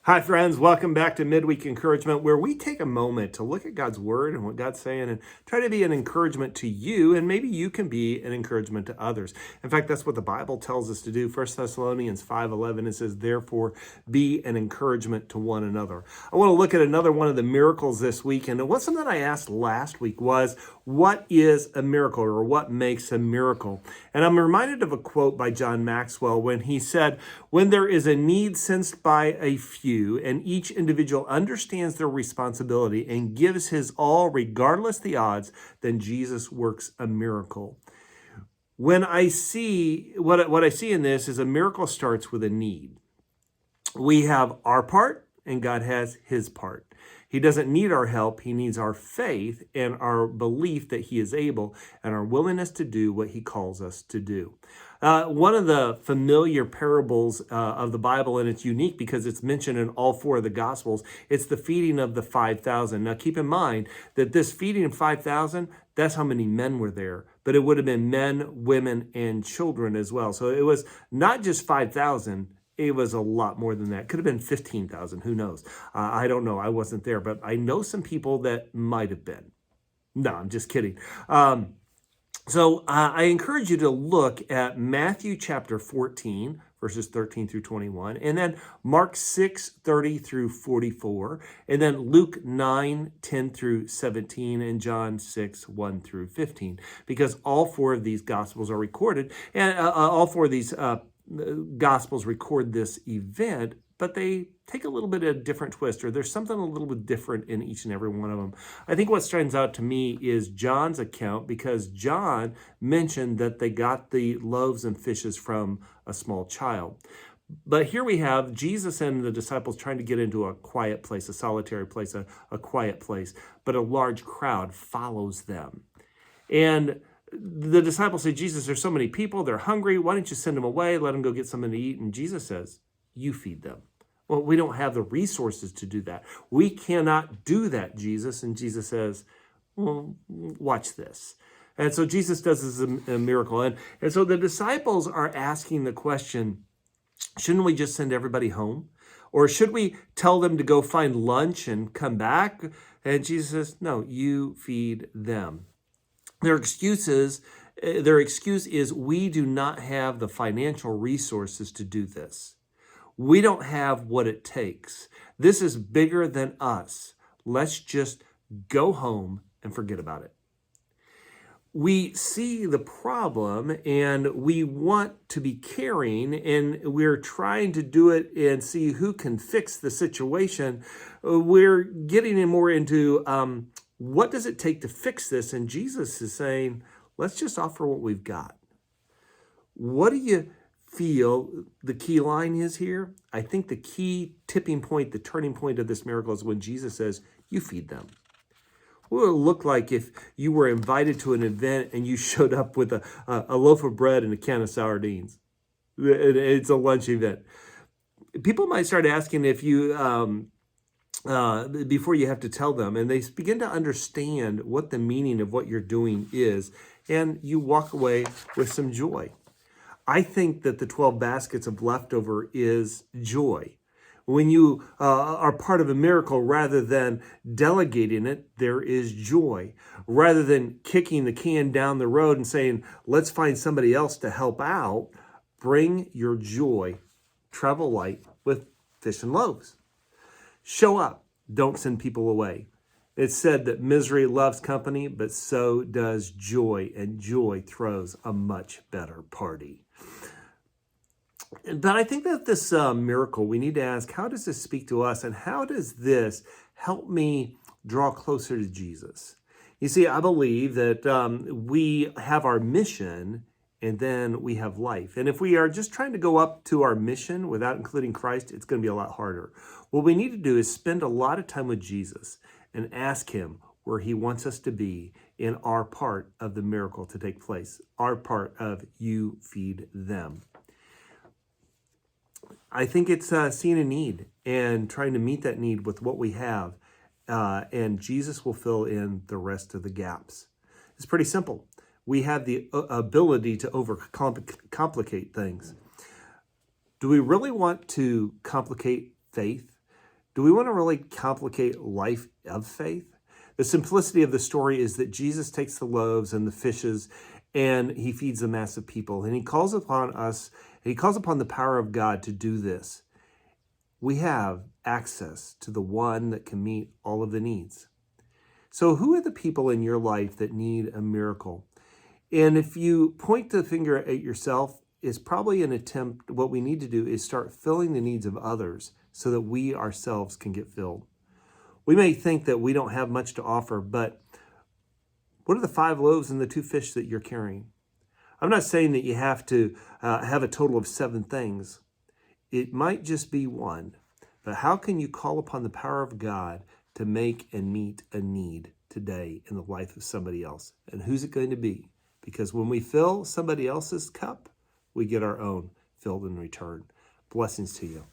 Hi, friends. Welcome back to Midweek Encouragement, where we take a moment to look at God's Word and what God's saying and try to be an encouragement to you, and maybe you can be an encouragement to others. In fact, that's what the Bible tells us to do. 1 Thessalonians 5:11, it says, therefore, be an encouragement to one another. I want to look at another one of the miracles this week, and it was something that I asked last week was, what is a miracle, or what makes a miracle? And I'm reminded of a quote by John Maxwell when he said, when there is a need sensed by a few, and each individual understands their responsibility and gives his all regardless the odds, then Jesus works a miracle. When I see, what I see in this is a miracle starts with a need. We have our part and God has his part. He doesn't need our help. He needs our faith and our belief that he is able and our willingness to do what he calls us to do. One of the familiar parables of the Bible, and it's unique because it's mentioned in all four of the Gospels, it's the feeding of the 5,000. Now keep in mind that this feeding of 5,000, that's how many men were there, but it would have been men, women, and children as well. So it was not just 5,000, it was a lot more than that. Could have been 15,000. Who knows? I don't know. I wasn't there, but I know some people that might have been. No, I'm just kidding. So I encourage you to look at Matthew chapter 14, verses 13 through 21, and then Mark 6, 30 through 44, and then Luke 9, 10 through 17, and John 6, 1 through 15, because all four of these Gospels are recorded, and all four of these Gospels record this event, but they take a little bit of a different twist, or there's something a little bit different in each and every one of them. I think what stands out to me is John's account, because John mentioned that they got the loaves and fishes from a small child. But here we have Jesus and the disciples trying to get into a quiet place, a solitary place, a quiet place, but a large crowd follows them. And the disciples say, Jesus, there's so many people, they're hungry. Why don't you send them away? Let them go get something to eat. And Jesus says, you feed them. Well, we don't have the resources to do that. We cannot do that, Jesus. And Jesus says, well, watch this. And so Jesus does this a miracle. And so the disciples are asking the question, shouldn't we just send everybody home? Or should we tell them to go find lunch and come back? And Jesus says, no, you feed them. Their excuse is we do not have the financial resources to do this. We don't have what it takes. This is bigger than us. Let's just go home and forget about it. We see the problem and we want to be caring, and we're trying to do it and see who can fix the situation. We're getting more into what does it take to fix this? And Jesus is saying, let's just offer what we've got. What do you feel the key line is here? I think the key tipping point, the turning point of this miracle is when Jesus says, you feed them. What would it look like if you were invited to an event and you showed up with a loaf of bread and a can of sardines? It's a lunch event. People might start asking if you, before you have to tell them, and they begin to understand what the meaning of what you're doing is, and you walk away with some joy. I think that the 12 baskets of leftover is joy. When you are part of a miracle, rather than delegating it, there is joy. Rather than kicking the can down the road and saying, let's find somebody else to help out, bring your joy. Travel light with fish and loaves. Show up. Don't send people away. It's said that misery loves company, but so does joy, and joy throws a much better party. But I think that this miracle, we need to ask, how does this speak to us, and how does this help me draw closer to Jesus? You see, I believe that we have our mission, and then we have life. And if we are just trying to go up to our mission without including Christ, it's going to be a lot harder. What we need to do is spend a lot of time with Jesus and ask him where he wants us to be in our part of the miracle to take place, our part of you feed them. I think it's seeing a need and trying to meet that need with what we have, and Jesus will fill in the rest of the gaps. It's pretty simple. We have the ability to overcomplicate things. Do we really want to complicate faith? Do we want to really complicate life of faith? The simplicity of the story is that Jesus takes the loaves and the fishes and he feeds the mass of people. And he calls upon us, he calls upon the power of God to do this. We have access to the one that can meet all of the needs. So who are the people in your life that need a miracle? And if you point the finger at yourself, it's probably an attempt. What we need to do is start filling the needs of others so that we ourselves can get filled. We may think that we don't have much to offer, but what are the 5 loaves and the 2 fish that you're carrying? I'm not saying that you have to have a total of 7 things. It might just be 1. But how can you call upon the power of God to make and meet a need today in the life of somebody else? And who's it going to be? Because when we fill somebody else's cup, we get our own filled in return. Blessings to you.